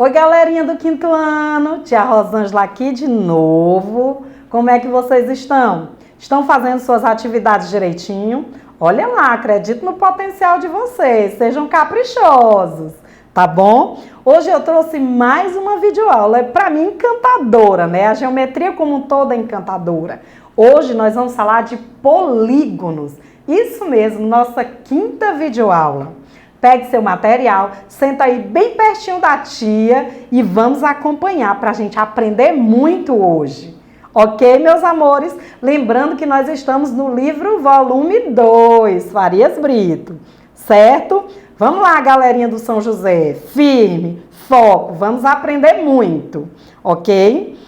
Oi, galerinha do quinto ano, tia Rosângela aqui de novo. Como é que vocês estão? Estão fazendo suas atividades direitinho? Olha lá, acredito no potencial de vocês, sejam caprichosos, tá bom? Hoje eu trouxe mais uma videoaula, para mim encantadora, né? A geometria como um todo é encantadora. Hoje nós vamos falar de polígonos, isso mesmo, nossa quinta videoaula. Pegue seu material, senta aí bem pertinho da tia e vamos acompanhar para a gente aprender muito hoje. Ok, meus amores? Lembrando que nós estamos no livro volume 2, Farias Brito, certo? Vamos lá, galerinha do São José, firme, foco, vamos aprender muito, ok?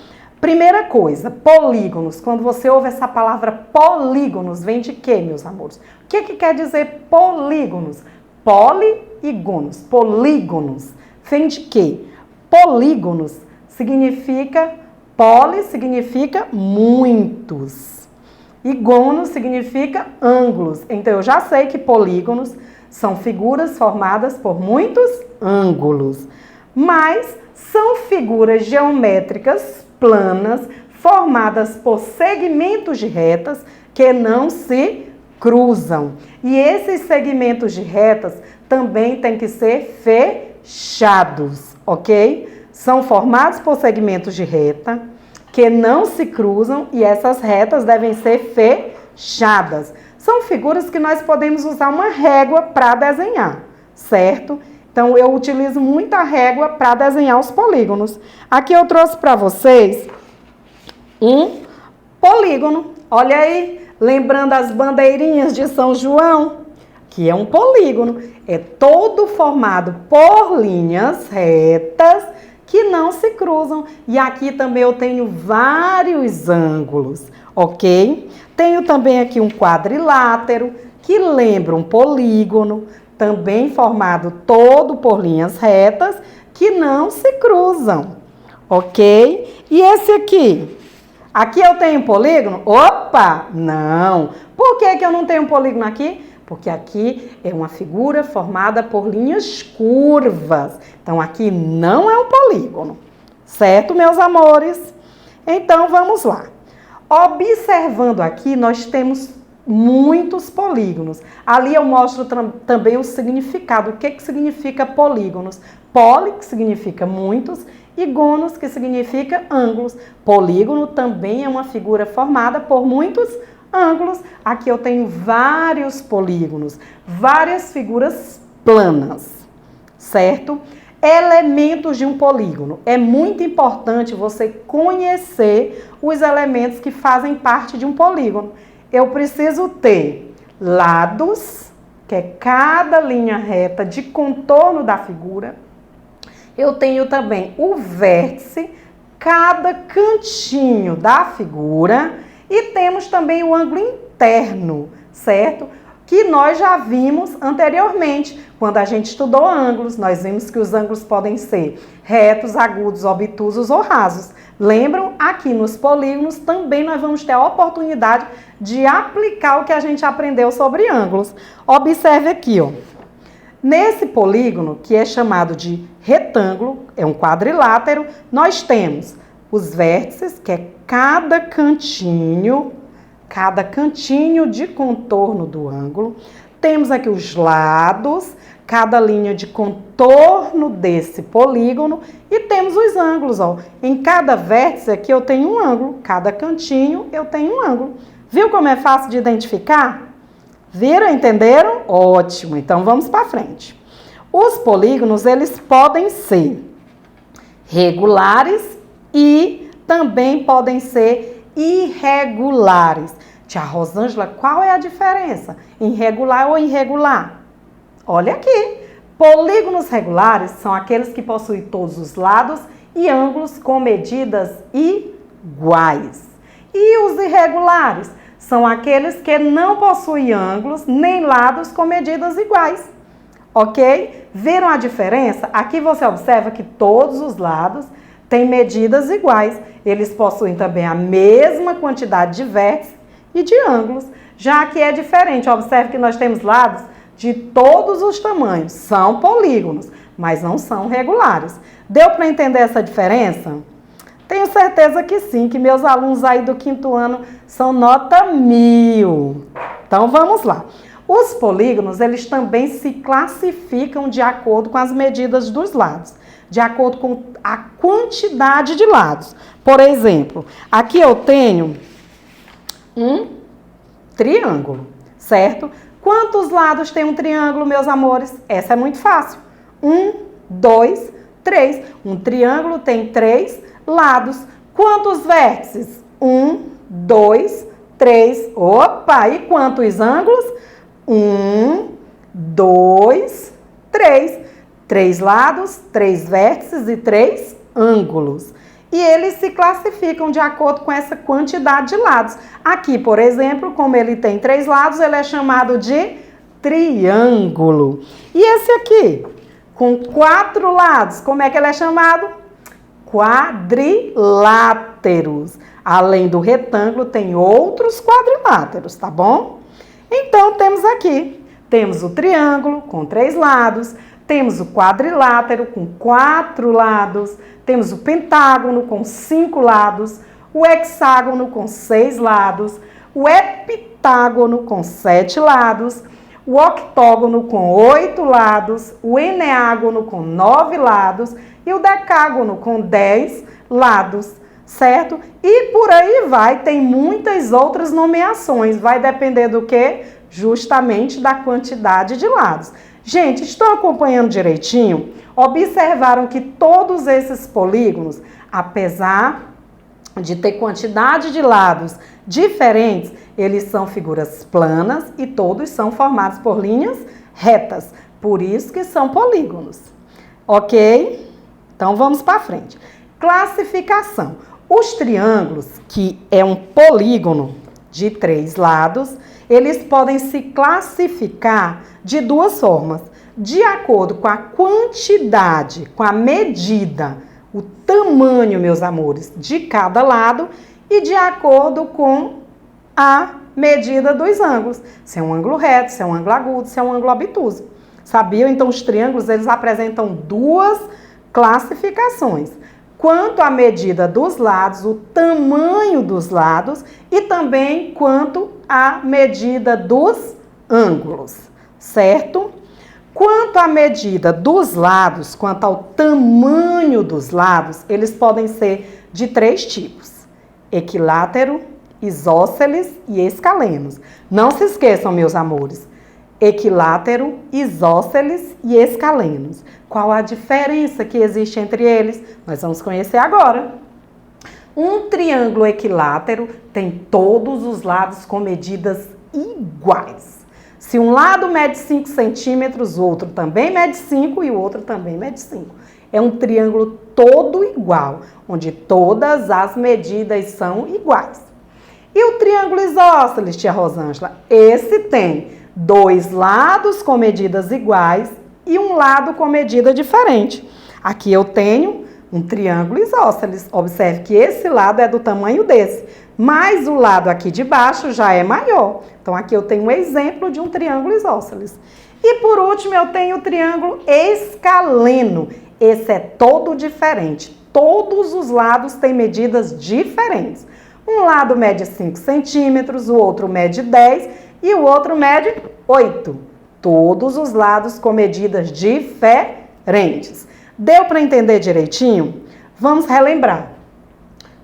Primeira coisa, polígonos. Quando você ouve essa palavra polígonos, vem de quê, meus amores? O que quer dizer polígonos? Poli e gonos, polígonos, vem de quê? Polígonos significa, poli significa muitos e gonos significa ângulos. Então eu já sei que polígonos são figuras formadas por muitos ângulos, mas são figuras geométricas planas formadas por segmentos de retas que não se cruzam. E esses segmentos de retas também têm que ser fechados, ok? São formados por segmentos de reta que não se cruzam e essas retas devem ser fechadas. São figuras que nós podemos usar uma régua para desenhar, certo? Então eu utilizo muita régua para desenhar os polígonos. Aqui eu trouxe para vocês um polígono, olha aí. Lembrando as bandeirinhas de São João, que é um polígono, é todo formado por linhas retas que não se cruzam. E aqui também eu tenho vários ângulos, ok? Tenho também aqui um quadrilátero, que lembra um polígono, também formado todo por linhas retas que não se cruzam, ok? E esse aqui? Aqui eu tenho polígono? Opa! Não! Por que eu não tenho polígono aqui? Porque aqui é uma figura formada por linhas curvas. Então, aqui não é um polígono. Certo, meus amores? Então, vamos lá. Observando aqui, nós temos muitos polígonos. Ali eu mostro também o significado. O que significa polígonos? Poli, que significa muitos, e gonos, que significa ângulos. Polígono também é uma figura formada por muitos ângulos. Aqui eu tenho vários polígonos, várias figuras planas, certo? Elementos de um polígono. É muito importante você conhecer os elementos que fazem parte de um polígono. Eu preciso ter lados, que é cada linha reta de contorno da figura. Eu tenho também o vértice, cada cantinho da figura, e temos também o ângulo interno, certo? Que nós já vimos anteriormente, quando a gente estudou ângulos, nós vimos que os ângulos podem ser retos, agudos, obtusos ou rasos. Lembram? Aqui nos polígonos também nós vamos ter a oportunidade de aplicar o que a gente aprendeu sobre ângulos. Observe aqui, ó. Nesse polígono, que é chamado de retângulo, é um quadrilátero, nós temos os vértices, que é cada cantinho de contorno do ângulo. Temos aqui os lados, cada linha de contorno desse polígono. E temos os ângulos, ó. Em cada vértice aqui eu tenho um ângulo, cada cantinho eu tenho um ângulo. Viu como é fácil de identificar? Viram? Entenderam? Ótimo! Então, vamos para frente. Os polígonos, eles podem ser regulares e também podem ser irregulares. Tia Rosângela, qual é a diferença? Em regular ou irregular? Olha aqui. Polígonos regulares são aqueles que possuem todos os lados e ângulos com medidas iguais. E os irregulares? São aqueles que não possuem ângulos nem lados com medidas iguais, ok? Viram a diferença? Aqui você observa que todos os lados têm medidas iguais. Eles possuem também a mesma quantidade de vértices e de ângulos. Já aqui é diferente. Observe que nós temos lados de todos os tamanhos. São polígonos, mas não são regulares. Deu para entender essa diferença? Tenho certeza que sim, que meus alunos aí do 5º ano são nota 1000. Então vamos lá. Os polígonos, eles também se classificam de acordo com as medidas dos lados, de acordo com a quantidade de lados. Por exemplo, aqui eu tenho um triângulo, certo? Quantos lados tem um triângulo, meus amores? Essa é muito fácil. 1, 2, 3. Um triângulo tem 3 lados. Quantos vértices? 1, 2, 3. Opa! E quantos ângulos? 1, 2, 3. 3 lados, 3 vértices e 3 ângulos. E eles se classificam de acordo com essa quantidade de lados. Aqui, por exemplo, como ele tem 3 lados, ele é chamado de triângulo. E esse aqui, com 4 lados, como é que ele é chamado? Quadriláteros. Além do retângulo, tem outros quadriláteros, tá bom? Então, temos o triângulo com 3 lados, temos o quadrilátero com 4 lados, temos o pentágono com 5 lados, o hexágono com 6 lados, o heptágono com 7 lados, o octógono com 8 lados, o eneágono com 9 lados e o decágono com 10 lados, certo? E por aí vai, tem muitas outras nomeações, vai depender do quê? Justamente da quantidade de lados. Gente, estão acompanhando direitinho? Observaram que todos esses polígonos, apesar de ter quantidade de lados diferentes, eles são figuras planas e todos são formados por linhas retas. Por isso que são polígonos. Ok? Então vamos para frente. Classificação. Os triângulos, que é um polígono de 3 lados, eles podem se classificar de 2 formas. De acordo com a quantidade, com a medida, o tamanho, meus amores, de cada lado e de acordo com a medida dos ângulos. Se é um ângulo reto, se é um ângulo agudo, se é um ângulo obtuso. Sabiam? Então, os triângulos, eles apresentam 2 classificações. Quanto à medida dos lados, o tamanho dos lados e também quanto à medida dos ângulos, certo? Quanto à medida dos lados, quanto ao tamanho dos lados, eles podem ser de 3 tipos: equilátero, isósceles e escalenos. Não se esqueçam, meus amores, equilátero, isósceles e escalenos. Qual a diferença que existe entre eles? Nós vamos conhecer agora. Um triângulo equilátero tem todos os lados com medidas iguais. Se um lado mede 5 centímetros, o outro também mede 5 e o outro também mede 5. É um triângulo todo igual, onde todas as medidas são iguais. E o triângulo isósceles, tia Rosângela? Esse tem 2 lados com medidas iguais e um lado com medida diferente. Aqui eu tenho um triângulo isósceles. Observe que esse lado é do tamanho desse, mas o lado aqui de baixo já é maior. Então, aqui eu tenho um exemplo de um triângulo isósceles. E por último, eu tenho o triângulo escaleno. Esse é todo diferente. Todos os lados têm medidas diferentes. Um lado mede 5 centímetros, o outro mede 10 e o outro mede 8. Todos os lados com medidas diferentes. Deu para entender direitinho? Vamos relembrar.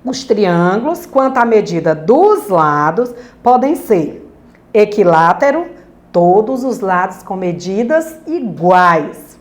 Os triângulos, quanto à medida dos lados, podem ser equilátero, todos os lados com medidas iguais.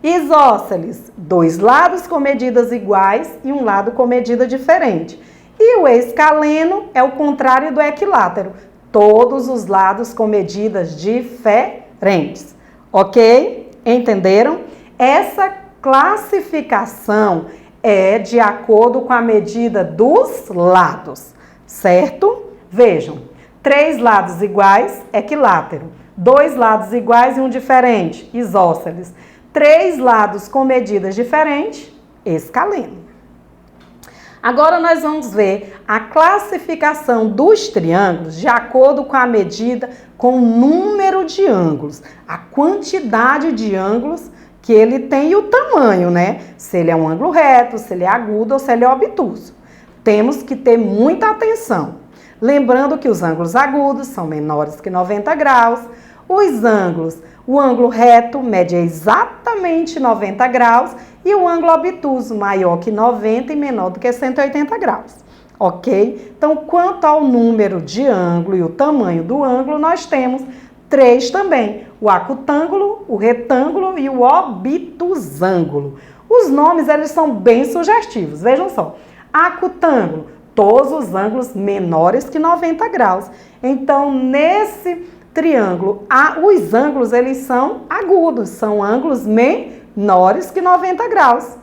Isósceles, 2 lados com medidas iguais e um lado com medida diferente. E o escaleno é o contrário do equilátero, todos os lados com medidas diferentes. Ok? Entenderam? Essa classificação é de acordo com a medida dos lados, certo? Vejam, 3 lados iguais, equilátero. 2 lados iguais e um diferente, isósceles. 3 lados com medidas diferentes, escaleno. Agora nós vamos ver a classificação dos triângulos de acordo com a medida, com o número de ângulos, a quantidade de ângulos que ele tem e o tamanho, né? Se ele é um ângulo reto, se ele é agudo ou se ele é obtuso. Temos que ter muita atenção. Lembrando que os ângulos agudos são menores que 90 graus, o ângulo reto mede exatamente 90 graus e o ângulo obtuso maior que 90 e menor do que 180 graus, ok? Então, quanto ao número de ângulo e o tamanho do ângulo, nós temos 3 também, o acutângulo, o retângulo e o obtusângulo. Os nomes, eles são bem sugestivos, vejam só, acutângulo, todos os ângulos menores que 90 graus. Então, nesse triângulo, os ângulos, eles são agudos, são ângulos menores que 90 graus.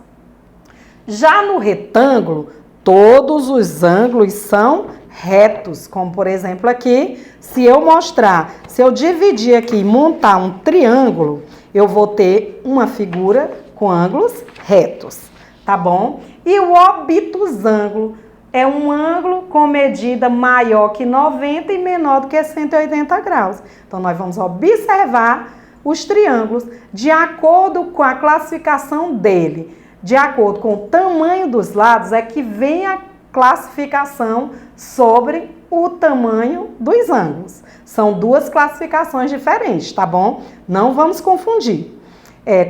Já no retângulo, todos os ângulos são retos, como por exemplo aqui, se eu dividir aqui e montar um triângulo, eu vou ter uma figura com ângulos retos, tá bom? E o obtusângulo é um ângulo com medida maior que 90 e menor do que 180 graus. Então, nós vamos observar os triângulos de acordo com a classificação dele. De acordo com o tamanho dos lados, é que vem a classificação sobre o tamanho dos ângulos. São duas classificações diferentes, tá bom? Não vamos confundir.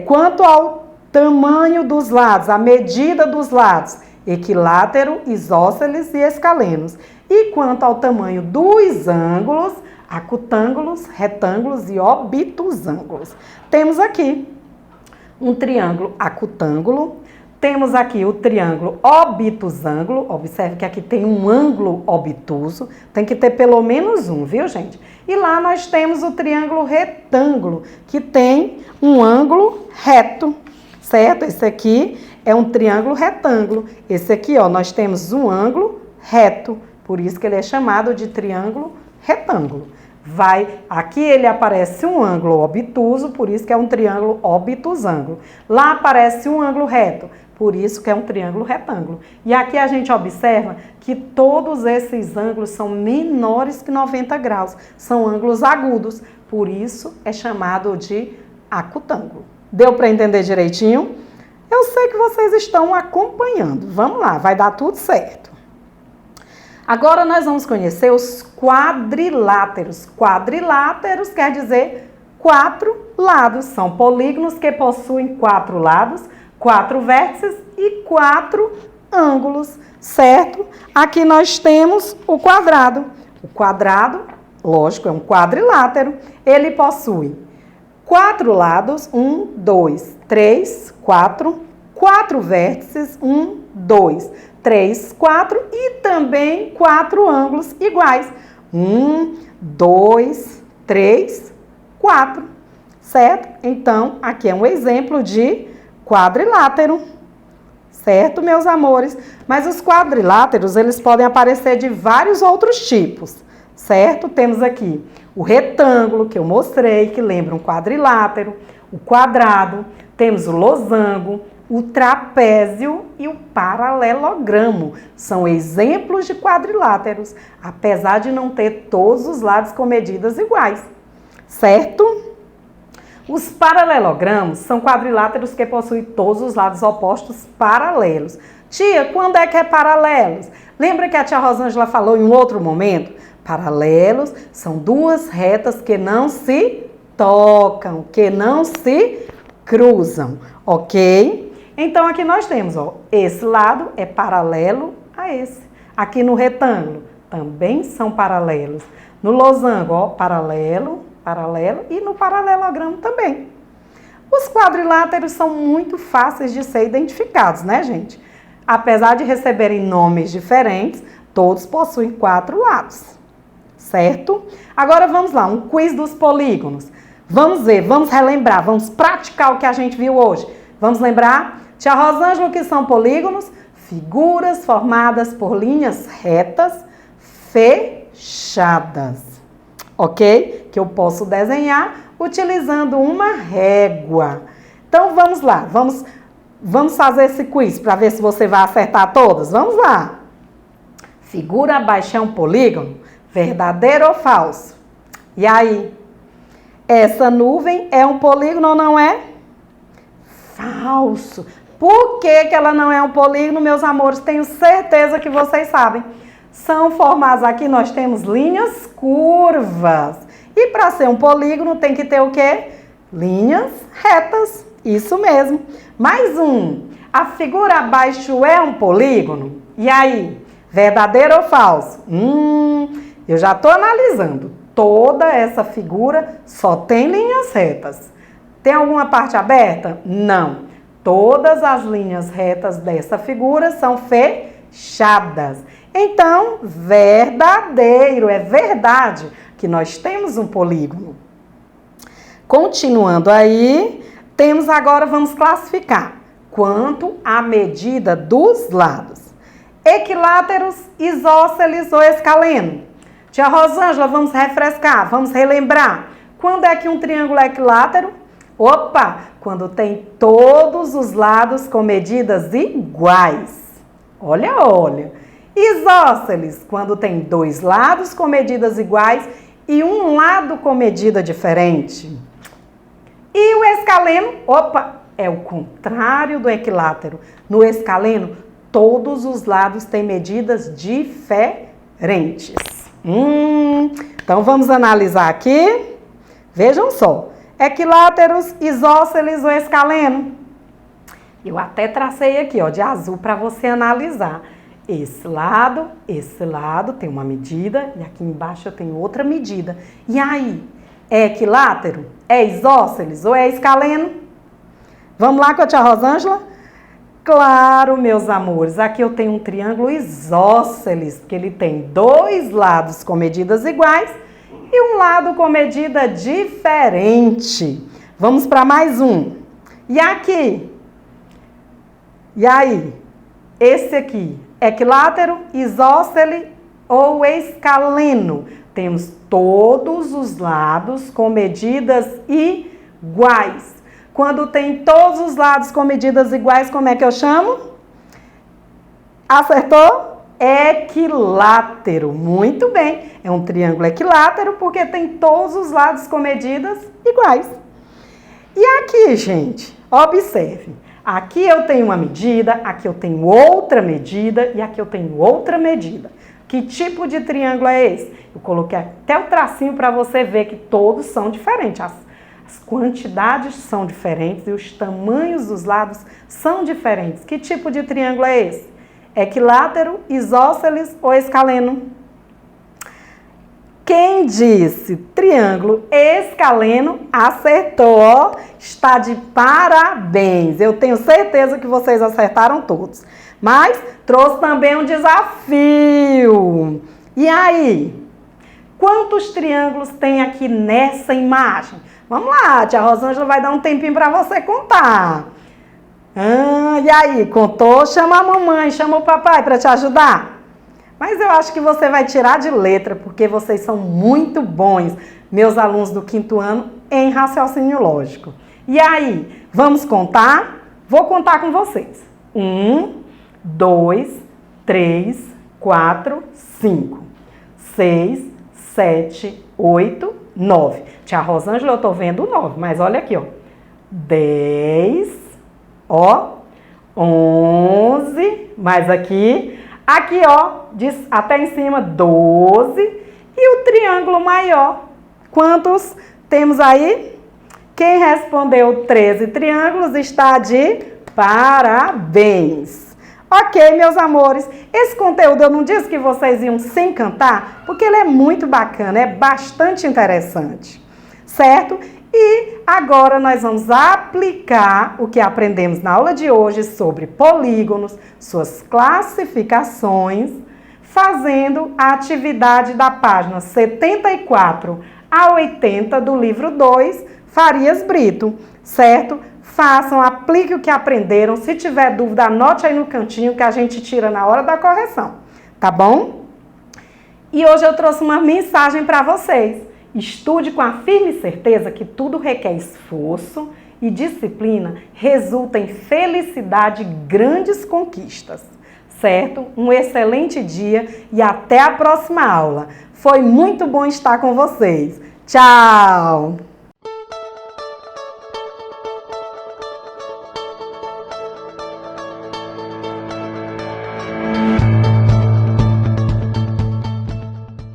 Quanto ao tamanho dos lados, a medida dos lados, equilátero, isósceles e escalenos. E quanto ao tamanho dos ângulos, acutângulos, retângulos e obtusângulos. Temos aqui um triângulo acutângulo, temos aqui o triângulo obtusângulo, observe que aqui tem um ângulo obtuso, tem que ter pelo menos um, viu, gente? E lá nós temos o triângulo retângulo, que tem um ângulo reto, certo? Esse aqui é um triângulo retângulo. Esse aqui, ó, nós temos um ângulo reto, por isso que ele é chamado de triângulo retângulo. Aqui ele aparece um ângulo obtuso, por isso que é um triângulo obtusângulo. Lá aparece um ângulo reto, por isso que é um triângulo retângulo. E aqui a gente observa que todos esses ângulos são menores que 90 graus, são ângulos agudos, por isso é chamado de acutângulo. Deu para entender direitinho? Eu sei que vocês estão acompanhando. Vamos lá, vai dar tudo certo. Agora nós vamos conhecer os quadriláteros. Quadriláteros quer dizer 4 lados. São polígonos que possuem 4 lados, 4 vértices e 4 ângulos, certo? Aqui nós temos o quadrado. O quadrado, lógico, é um quadrilátero. Ele possui 4 lados, 1, 2, 3, 4, 4 vértices, 1, 2, 3, 4 e também 4 ângulos iguais. 1, 2, 3, 4, certo? Então, aqui é um exemplo de quadrilátero, certo, meus amores? Mas os quadriláteros, eles podem aparecer de vários outros tipos, certo? Temos aqui o retângulo, que eu mostrei, que lembra um quadrilátero, o quadrado, temos o losango, o trapézio e o paralelogramo. São exemplos de quadriláteros, apesar de não ter todos os lados com medidas iguais, certo? Os paralelogramos são quadriláteros que possuem todos os lados opostos paralelos. Tia, quando é que é paralelos? Lembra que a tia Rosângela falou em um outro momento? Paralelos são duas retas que não se tocam, que não se cruzam, ok? Então, aqui nós temos, ó, esse lado é paralelo a esse. Aqui no retângulo também são paralelos. No losango, ó, paralelo, paralelo e no paralelogramo também. Os quadriláteros são muito fáceis de ser identificados, né, gente? Apesar de receberem nomes diferentes, todos possuem 4 lados, certo? Agora vamos lá, um quiz dos polígonos. Vamos ver, vamos relembrar, vamos praticar o que a gente viu hoje. Vamos lembrar? Tia Rosângela, o que são polígonos? Figuras formadas por linhas retas fechadas, ok? Que eu posso desenhar utilizando uma régua. Então, vamos lá, vamos fazer esse quiz para ver se você vai acertar todas. Vamos lá. Figura abaixo é um polígono? Verdadeiro ou falso? E aí? Essa nuvem é um polígono ou não é? Falso. Por que que ela não é um polígono, meus amores? Tenho certeza que vocês sabem. São formados aqui, nós temos linhas curvas. E para ser um polígono tem que ter o quê? Linhas retas. Isso mesmo. Mais um. A figura abaixo é um polígono? E aí? Verdadeiro ou falso? Eu já estou analisando. Toda essa figura só tem linhas retas. Tem alguma parte aberta? Não. Todas as linhas retas dessa figura são fechadas. Então, verdadeiro, é verdade que nós temos um polígono. Continuando aí, temos agora, vamos classificar. Quanto à medida dos lados. Equiláteros, isósceles ou escaleno? Tia Rosângela, vamos refrescar, vamos relembrar. Quando é que um triângulo é equilátero? Opa! Quando tem todos os lados com medidas iguais. Olha, olha. Isósceles, quando tem dois lados com medidas iguais e um lado com medida diferente. E o escaleno, opa, é o contrário do equilátero. No escaleno, todos os lados têm medidas diferentes. Então, vamos analisar aqui. Vejam só. Equiláteros, isósceles ou escaleno? Eu até tracei aqui, ó, de azul para você analisar. Esse lado tem uma medida e aqui embaixo eu tenho outra medida. E aí, é equilátero? É isósceles ou é escaleno? Vamos lá com a tia Rosângela? Claro, meus amores, aqui eu tenho um triângulo isósceles, que ele tem dois lados com medidas iguais e um lado com medida diferente. Vamos para mais um. E aqui? E aí? Esse aqui, equilátero, isósceles ou escaleno? Temos todos os lados com medidas iguais. Quando tem todos os lados com medidas iguais, como é que eu chamo? Acertou? Equilátero. Muito bem. É um triângulo equilátero porque tem todos os lados com medidas iguais. E aqui, gente, observe. Aqui eu tenho uma medida, aqui eu tenho outra medida e aqui eu tenho outra medida. Que tipo de triângulo é esse? Eu coloquei até o tracinho para você ver que todos são diferentes. As quantidades são diferentes e os tamanhos dos lados são diferentes. Que tipo de triângulo é esse? Equilátero, isósceles ou escaleno? Quem disse triângulo escaleno acertou, ó, está de parabéns. Eu tenho certeza que vocês acertaram todos. Mas trouxe também um desafio. E aí? Quantos triângulos tem aqui nessa imagem? Vamos lá, tia Rosângela vai dar um tempinho para você contar. E aí, contou? Chama a mamãe, chama o papai para te ajudar. Mas eu acho que você vai tirar de letra, porque vocês são muito bons, meus alunos do 5º ano, em raciocínio lógico. E aí, vamos contar? Vou contar com vocês. 1, 2, 3, 4, 5, 6, 7, 8, 9. Tia Rosângela, eu tô vendo o 9, mas olha aqui, ó. 10, ó, 11, mais aqui, ó, até em cima, 12, e o triângulo maior. Quantos temos aí? Quem respondeu 13 triângulos está de parabéns. Ok, meus amores, esse conteúdo eu não disse que vocês iam se encantar, porque ele é muito bacana, é bastante interessante, certo? E agora nós vamos aplicar o que aprendemos na aula de hoje sobre polígonos, suas classificações, fazendo a atividade da página 74 a 80 do livro 2, Farias Brito, certo? Façam, apliquem o que aprenderam. Se tiver dúvida, anote aí no cantinho que a gente tira na hora da correção, tá bom? E hoje eu trouxe uma mensagem para vocês. Estude com a firme certeza que tudo requer esforço e disciplina resulta em felicidade e grandes conquistas, certo? Um excelente dia e até a próxima aula. Foi muito bom estar com vocês. Tchau!